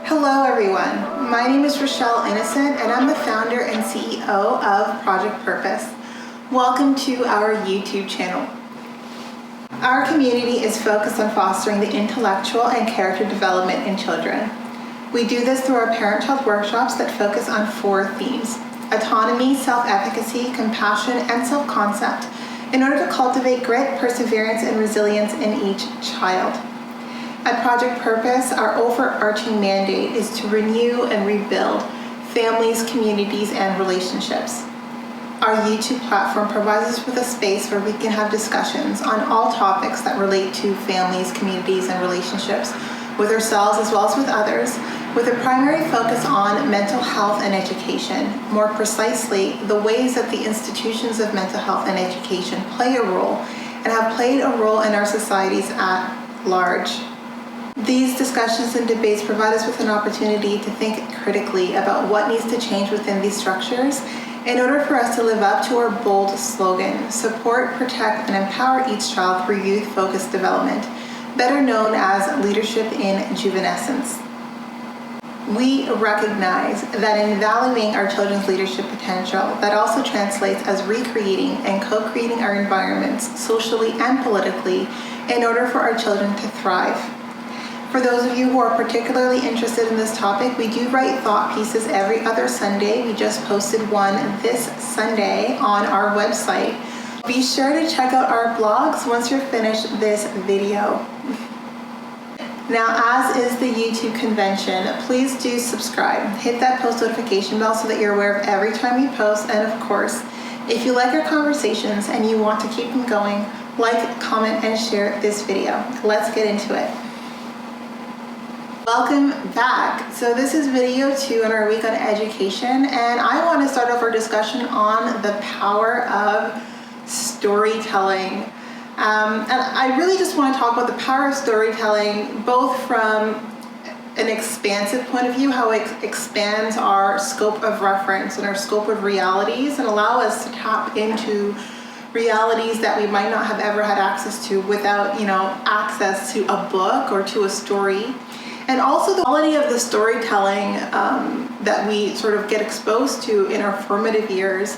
Hello everyone, my name is Rochelle Innocent and I'm the founder and CEO of Project Purpose. Welcome to our YouTube channel. Our community is focused on fostering the intellectual and character development in children. We do this through our parent-child workshops that focus on 4 themes: autonomy, self-efficacy, compassion, and self-concept, in order to cultivate grit, perseverance, and resilience in each child. At Project Purpose, our overarching mandate is to renew and rebuild families, communities, and relationships. Our YouTube platform provides us with a space where we can have discussions on all topics that relate to families, communities, and relationships with ourselves as well as with others, with a primary focus on mental health and education. More precisely, the ways that the institutions of mental health and education play a role and have played a role in our societies at large. These discussions and debates provide us with an opportunity to think critically about what needs to change within these structures in order for us to live up to our bold slogan: support, protect, and empower each child through youth-focused development, better known as leadership in juvenescence. We recognize that in valuing our children's leadership potential, that also translates as recreating and co-creating our environments socially and politically in order for our children to thrive. For those of you who are particularly interested in this topic, we do write thought pieces every other Sunday. We just posted one this Sunday on our website. Be sure to check out our blogs once you're finished this video. Now, as is the YouTube convention, please do subscribe. Hit that post notification bell so that you're aware of every time we post. And of course, if you like our conversations and you want to keep them going, like, comment, and share this video. Let's get into it. Welcome back. So this is video 2 in our week on education, and I want to start off our discussion on the power of storytelling. And I really just want to talk about the power of storytelling, both from an expansive point of view, how it expands our scope of reference and our scope of realities and allow us to tap into realities that we might not have ever had access to without, access to a book or to a story. And also the quality of the storytelling that we sort of get exposed to in our formative years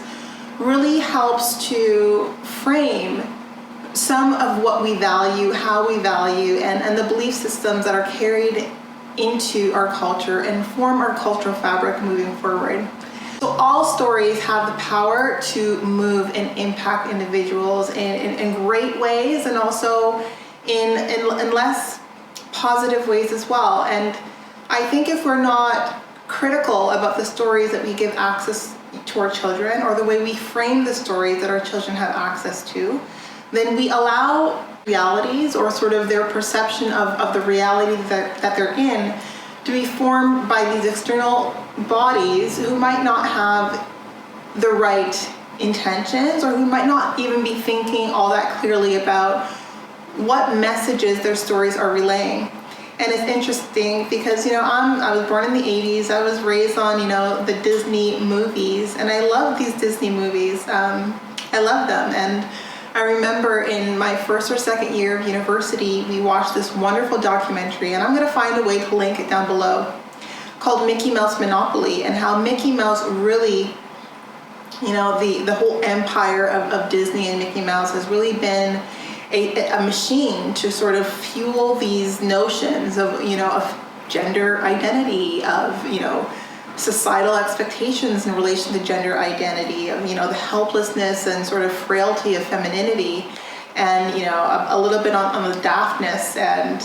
really helps to frame some of what we value, how we value, and the belief systems that are carried into our culture and form our cultural fabric moving forward. So all stories have the power to move and impact individuals in great ways, and also in less positive ways as well. And I think if we're not critical about the stories that we give access to our children, or the way we frame the stories that our children have access to, then we allow realities, or sort of their perception of the reality that they're in, to be formed by these external bodies who might not have the right intentions, or who might not even be thinking all that clearly about what messages their stories are relaying. And it's interesting because, I was born in the 80s. I was raised on, the Disney movies, and I love these Disney movies. I love them. And I remember in my first or second year of university, we watched this wonderful documentary, and I'm going to find a way to link it down below, called Mickey Mouse Monopoly, and how Mickey Mouse really, the whole empire of Disney and Mickey Mouse has really been a machine to sort of fuel these notions of gender identity, of societal expectations in relation to gender identity, of the helplessness and sort of frailty of femininity, and a little bit on the daftness and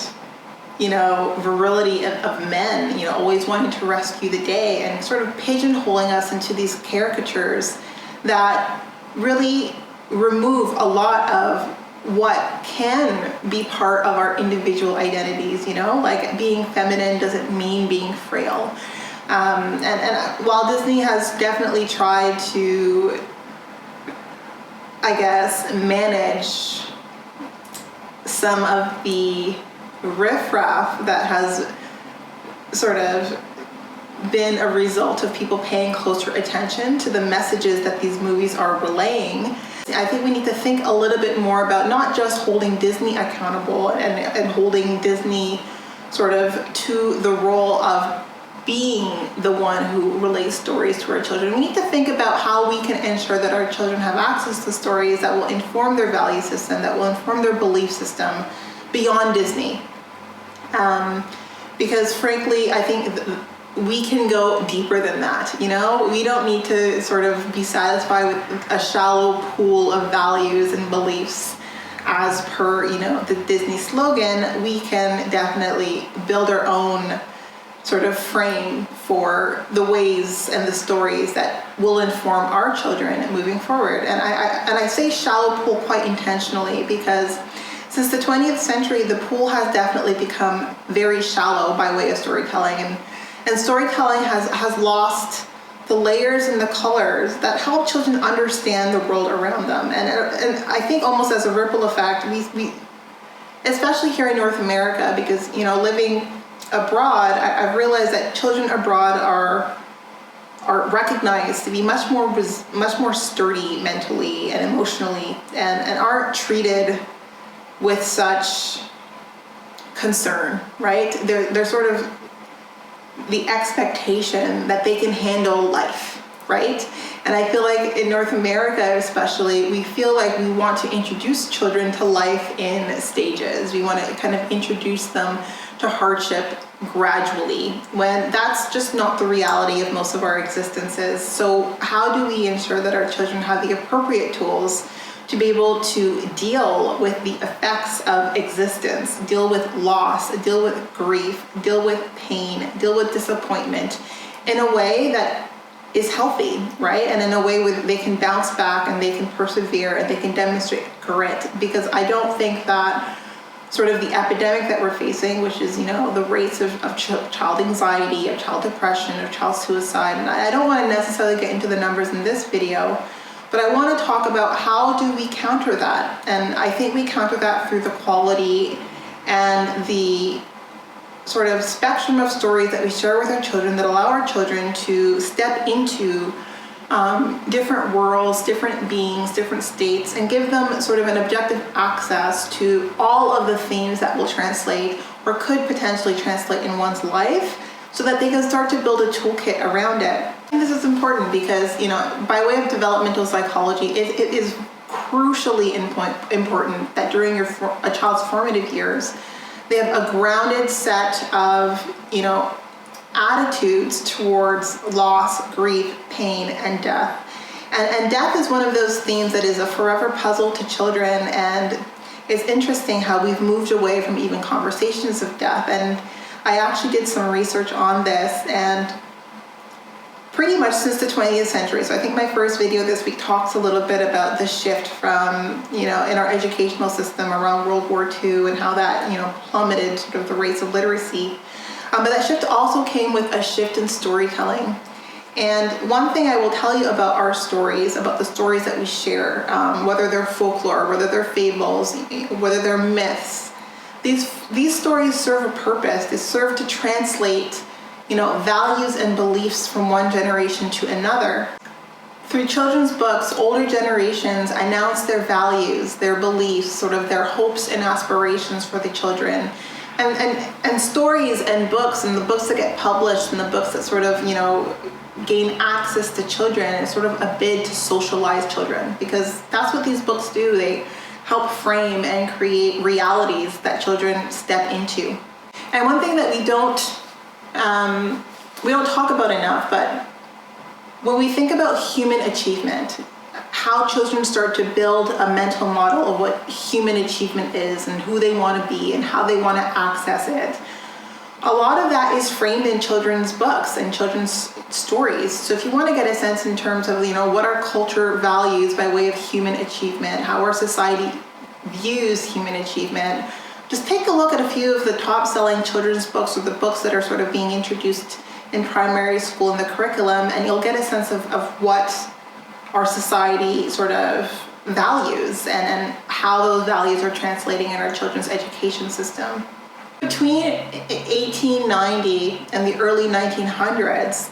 virility of men, always wanting to rescue the day, and sort of pigeonholing us into these caricatures that really remove a lot of what can be part of our individual identities. Like being feminine doesn't mean being frail. And while Disney has definitely tried to, I guess, manage some of the riffraff that has sort of been a result of people paying closer attention to the messages that these movies are relaying, I think we need to think a little bit more about not just holding Disney accountable and holding Disney sort of to the role of being the one who relays stories to our children. We need to think about how we can ensure that our children have access to stories that will inform their value system, that will inform their belief system beyond Disney. Because frankly, I think we can go deeper than that. You know, we don't need to sort of be satisfied with a shallow pool of values and beliefs as per, you know, the Disney slogan. We can definitely build our own sort of frame for the ways and the stories that will inform our children moving forward. And I say shallow pool quite intentionally, because since the 20th century, the pool has definitely become very shallow by way of storytelling, and storytelling has lost the layers and the colors that help children understand the world around them. And I think almost as a ripple effect, we especially here in North America, because, you know, living abroad, I've realized that children abroad are recognized to be much more sturdy mentally and emotionally, and aren't treated with such concern, right? They're sort of the expectation that they can handle life, right? And I feel like in North America especially, we feel like we want to introduce children to life in stages. We want to kind of introduce them to hardship gradually, when that's just not the reality of most of our existences. So how do we ensure that our children have the appropriate tools to be able to deal with the effects of existence, deal with loss, deal with grief, deal with pain, deal with disappointment in a way that is healthy, right? And in a way where they can bounce back and they can persevere and they can demonstrate grit. Because I don't think that sort of the epidemic that we're facing, which is, you know, the rates of child anxiety, of child depression, of child suicide, and I don't want to necessarily get into the numbers in this video, but I want to talk about how do we counter that. And I think we counter that through the quality and the sort of spectrum of stories that we share with our children that allow our children to step into different worlds, different beings, different states, and give them sort of an objective access to all of the themes that will translate or could potentially translate in one's life, so that they can start to build a toolkit around it. I think this is important because, you know, by way of developmental psychology, it is crucially important that during a child's formative years, they have a grounded set of, you know, attitudes towards loss, grief, pain, and death. And death is one of those themes that is a forever puzzle to children, and it's interesting how we've moved away from even conversations of death. And I actually did some research on this, and pretty much since the 20th century, so I think my first video this week talks a little bit about the shift from, you know, in our educational system around World War II and how that, you know, plummeted sort of the rates of literacy. But that shift also came with a shift in storytelling. And one thing I will tell you about our stories, about the stories that we share, whether they're folklore, whether they're fables, whether they're myths, these stories serve a purpose. They serve to translate, you know, values and beliefs from one generation to another. Through children's books, older generations announce their values, their beliefs, sort of their hopes and aspirations for the children. And stories and books, and the books that get published and the books that sort of, you know, gain access to children is sort of a bid to socialize children, because that's what these books do. They help frame and create realities that children step into. And one thing that we don't talk about enough, but when we think about human achievement, how children start to build a mental model of what human achievement is and who they want to be and how they want to access it, a lot of that is framed in children's books and children's stories. So if you want to get a sense in terms of, you know, what our culture values by way of human achievement, how our society views human achievement, just take a look at a few of the top-selling children's books, or the books that are sort of being introduced in primary school in the curriculum, and you'll get a sense of what our society sort of values and how those values are translating in our children's education system. Between 1890 and the early 1900s,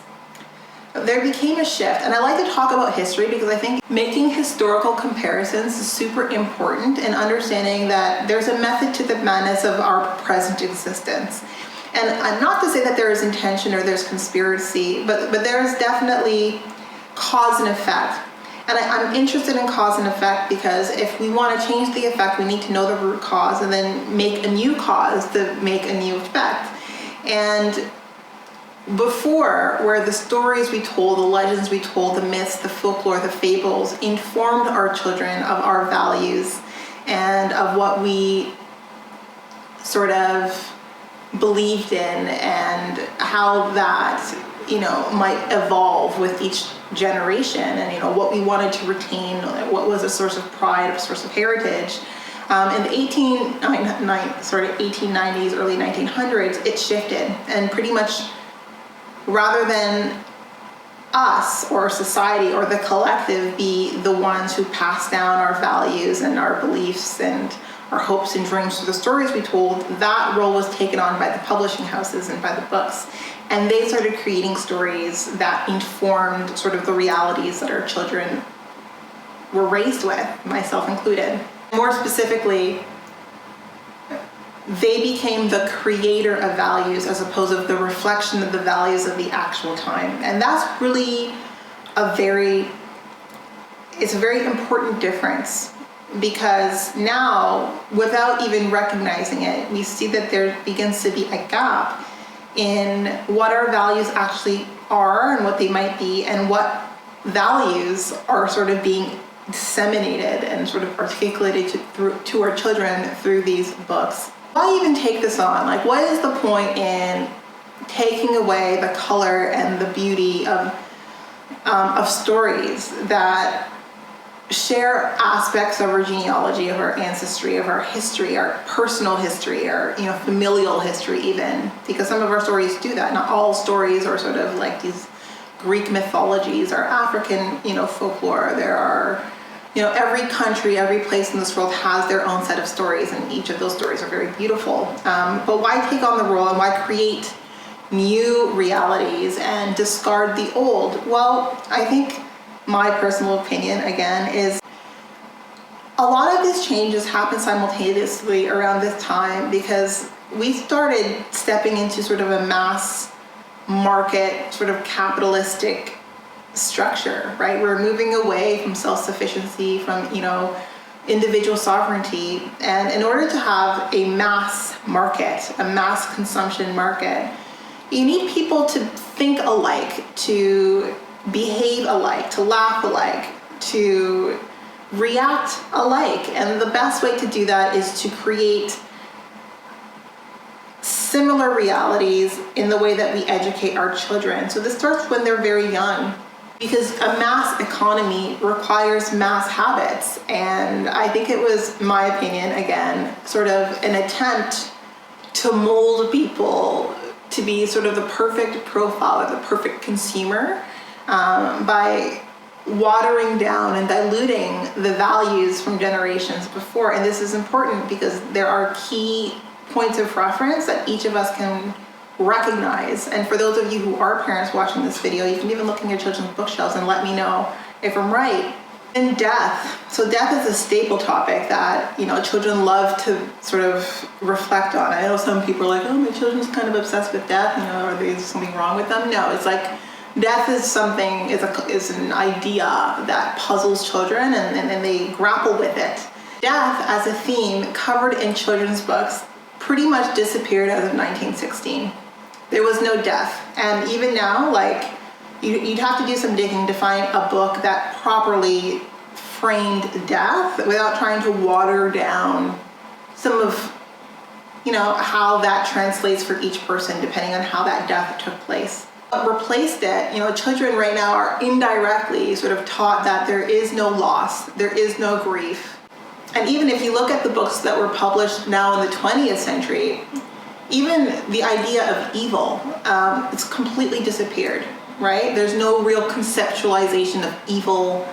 there became a shift. And I like to talk about history because I think making historical comparisons is super important in understanding that there's a method to the madness of our present existence. And not to say that there is intention or there's conspiracy, but there's definitely cause and effect. And I'm interested in cause and effect because if we want to change the effect, we need to know the root cause and then make a new cause to make a new effect. And before, where the stories we told, the legends we told, the myths, the folklore, the fables informed our children of our values and of what we sort of believed in and how that, might evolve with each generation, and what we wanted to retain, what was a source of pride, a source of heritage. In the 1890s, early 1900s, it shifted, and pretty much rather than us or society or the collective be the ones who pass down our values and our beliefs and our hopes and dreams through the stories we told, that role was taken on by the publishing houses and by the books. And they started creating stories that informed sort of the realities that our children were raised with, myself included. More specifically, they became the creator of values as opposed to the reflection of the values of the actual time. And that's really it's a very important difference, because now, without even recognizing it, we see that there begins to be a gap in what our values actually are and what they might be, and what values are sort of being disseminated and sort of articulated to our children through these books. Why even take this on? Like, what is the point in taking away the color and the beauty of stories that share aspects of our genealogy, of our ancestry, of our history, our personal history, our familial history even, because some of our stories do that. Not all stories are sort of like these Greek mythologies or African folklore. There are every country, every place in this world has their own set of stories, and each of those stories are very beautiful. But why take on the role, and why create new realities and discard the old? Well, I think my personal opinion, again, is a lot of these changes happen simultaneously around this time because we started stepping into sort of a mass market, sort of capitalistic structure, right? We're moving away from self-sufficiency, from, individual sovereignty. And in order to have a mass market, a mass consumption market, you need people to think alike, to behave alike, to laugh alike, to react alike. And the best way to do that is to create similar realities in the way that we educate our children. So this starts when they're very young, because a mass economy requires mass habits. And I think it was, my opinion, again, sort of an attempt to mold people to be sort of the perfect profile or the perfect consumer, by watering down and diluting the values from generations before. And this is important because there are key points of reference that each of us can recognize. And for those of you who are parents watching this video, you can even look in your children's bookshelves and let me know if I'm right. And death. So death is a staple topic that, children love to sort of reflect on. I know some people are like, oh, my children's kind of obsessed with death, are there something wrong with them? No, it's like death is something, is an idea that puzzles children, and they grapple with it. Death as a theme covered in children's books pretty much disappeared as of 1916. There was no death. And even now, you'd have to do some digging to find a book that properly framed death without trying to water down some of, how that translates for each person depending on how that death took place. What replaced it, children right now are indirectly sort of taught that there is no loss, there is no grief. And even if you look at the books that were published now in the 20th century, even the idea of evil, it's completely disappeared, right? There's no real conceptualization of evil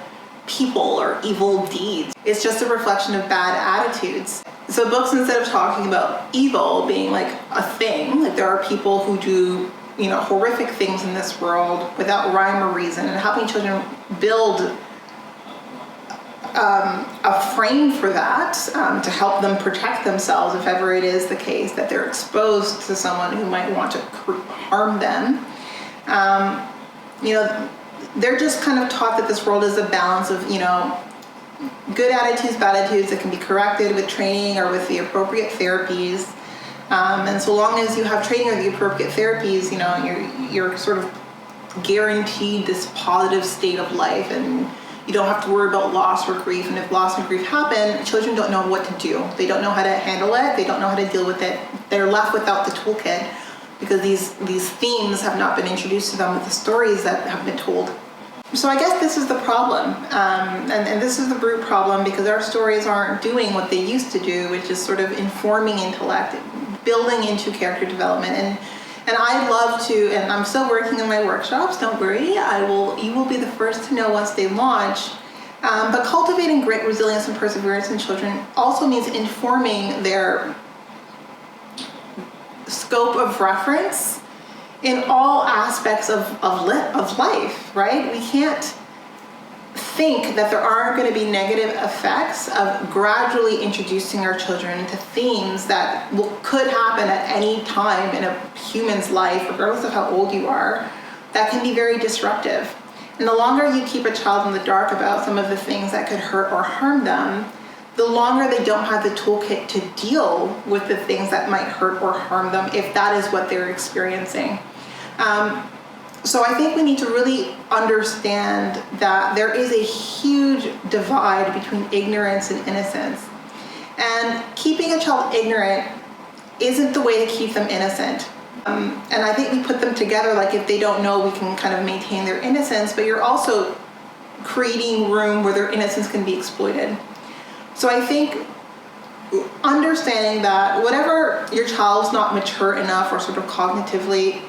people or evil deeds. It's just a reflection of bad attitudes. So books, instead of talking about evil being like a thing, like there are people who do horrific things in this world without rhyme or reason, and helping children build a frame for that, to help them protect themselves if ever it is the case that they're exposed to someone who might want to harm them. They're just kind of taught that this world is a balance of, good attitudes, bad attitudes that can be corrected with training or with the appropriate therapies. And so long as you have training or the appropriate therapies, you're sort of guaranteed this positive state of life, and you don't have to worry about loss or grief. And if loss and grief happen, children don't know what to do. They don't know how to handle it. They don't know how to deal with it. They're left without the toolkit because these themes have not been introduced to them with the stories that have been told. So I guess this is the problem, and this is the root problem, because our stories aren't doing what they used to do, which is sort of informing intellect, building into character development. And I'd love to, and I'm still working in my workshops, don't worry, you will be the first to know once they launch. But cultivating grit, resilience, and perseverance in children also means informing their scope of reference in all aspects of life, right? We can't think that there aren't going to be negative effects of gradually introducing our children to themes that could happen at any time in a human's life, regardless of how old you are, that can be very disruptive. And the longer you keep a child in the dark about some of the things that could hurt or harm them, the longer they don't have the toolkit to deal with the things that might hurt or harm them, if that is what they're experiencing. So I think we need to really understand that there is a huge divide between ignorance and innocence. And keeping a child ignorant isn't the way to keep them innocent. And I think we put them together, like if they don't know, we can kind of maintain their innocence, but you're also creating room where their innocence can be exploited. So I think understanding that whatever your child's not mature enough or sort of cognitively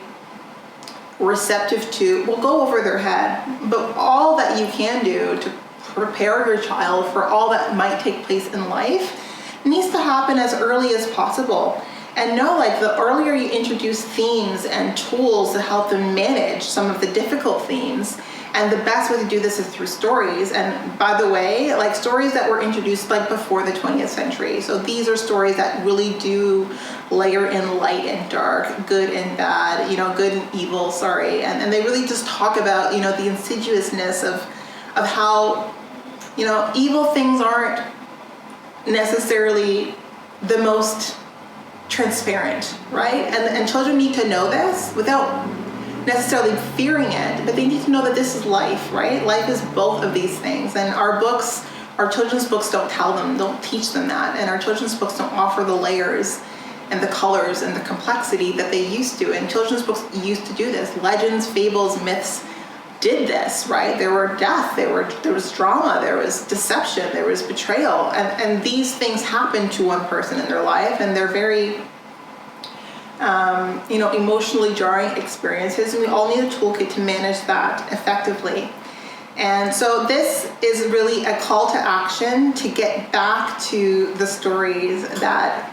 receptive to will go over their head, but all that you can do to prepare your child for all that might take place in life needs to happen as early as possible. And know, like, the earlier you introduce themes and tools to help them manage some of the difficult themes, and the best way to do this is through stories. And by the way, like, stories that were introduced like before the 20th century. So these are stories that really do layer in light and dark, good and bad, good and evil, and they really just talk about, the insidiousness of how, evil things aren't necessarily the most transparent, right? And children need to know this without necessarily fearing it, but they need to know that this is life, right? Life is both of these things. And our children's books don't teach them that. And our children's books don't offer the layers and the colors and the complexity that they used to. And children's books used to do this. Legends, fables, myths did this, right? There were death, there was drama, there was deception, there was betrayal. And these things happen to one person in their life, and they're very emotionally jarring experiences, and we all need a toolkit to manage that effectively. And so this is really a call to action to get back to the stories that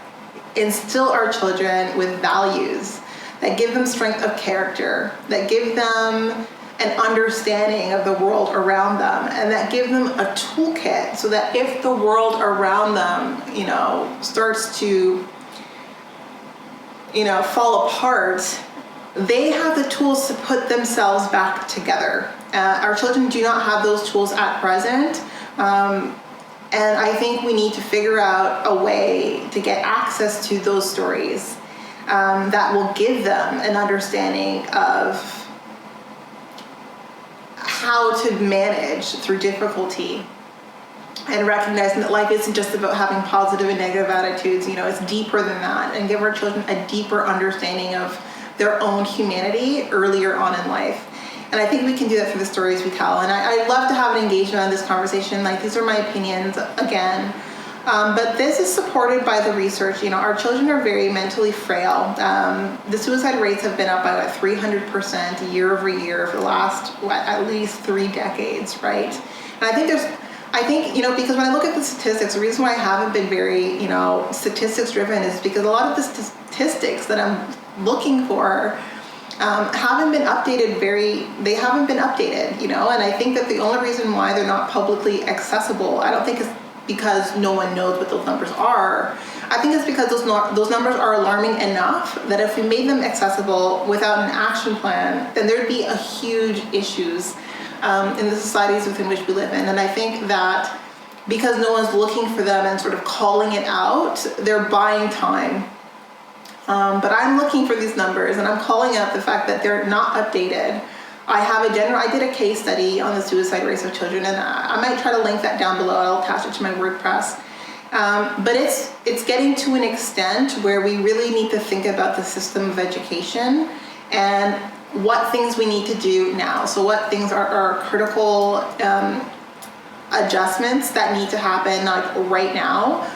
instill our children with values, that give them strength of character, that give them an understanding of the world around them, and that give them a toolkit so that if the world around them, starts to fall apart, they have the tools to put themselves back together. Our children do not have those tools at present. And I think we need to figure out a way to get access to those stories that will give them an understanding of how to manage through difficulty, and recognizing that life isn't just about having positive and negative attitudes, it's deeper than that, and give our children a deeper understanding of their own humanity earlier on in life. And I think we can do that through the stories we tell. And I'd love to have an engagement on this conversation. Like, these are my opinions again. But this is supported by the research. Our children are very mentally frail. The suicide rates have been up by about 300% year over year for the last, at least 3 decades, right? And I think because when I look at the statistics, the reason why I haven't been very, statistics driven is because a lot of the statistics that I'm looking for haven't been updated they haven't been updated, you know, and I think that the only reason why they're not publicly accessible, I don't think it's because no one knows what those numbers are. I think it's because those numbers are alarming enough that if we made them accessible without an action plan, then there'd be a huge issues in the societies within which we live in. And I think that because no one's looking for them and sort of calling it out, they're buying time. But I'm looking for these numbers and I'm calling out the fact that they're not updated. I did a case study on the suicide rates of children, and I might try to link that down below. I'll attach it to my WordPress. But it's getting to an extent where we really need to think about the system of education and what things we need to do now. So what things are critical adjustments that need to happen like right now.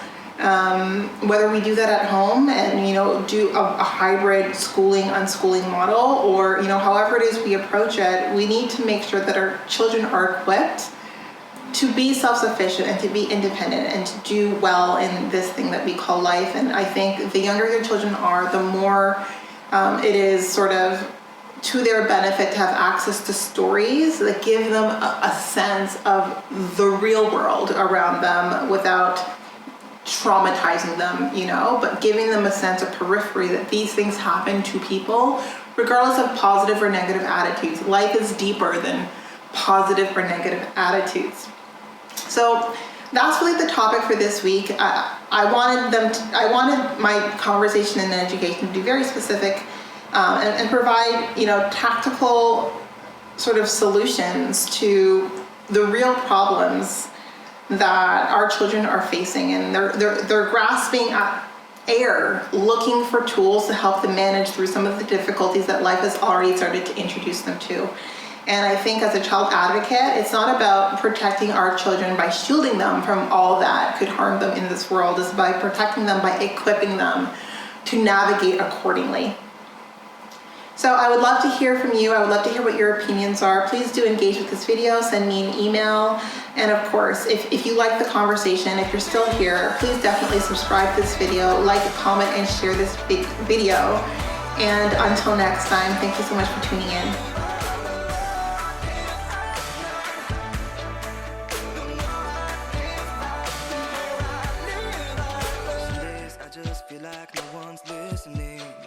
Whether we do that at home and, you know, do a hybrid schooling, unschooling model, or, you know, however it is we approach it, we need to make sure that our children are equipped to be self-sufficient and to be independent and to do well in this thing that we call life. And I think the younger your children are, the more it is sort of to their benefit to have access to stories that give them a sense of the real world around them without traumatizing them, you know, but giving them a sense of periphery that these things happen to people regardless of positive or negative attitudes. Life is deeper than positive or negative attitudes. So that's really the topic for this week. I wanted my conversation in education to be very specific and provide, you know, tactical sort of solutions to the real problems that our children are facing, and they're grasping at air, looking for tools to help them manage through some of the difficulties that life has already started to introduce them to. And I think as a child advocate, it's not about protecting our children by shielding them from all that could harm them in this world. It's by protecting them, by equipping them to navigate accordingly. So I would love to hear from you. I would love to hear what your opinions are. Please do engage with this video, send me an email. And of course, if you like the conversation, if you're still here, please definitely subscribe to this video, like, comment, and share this video. And until next time, thank you so much for tuning in.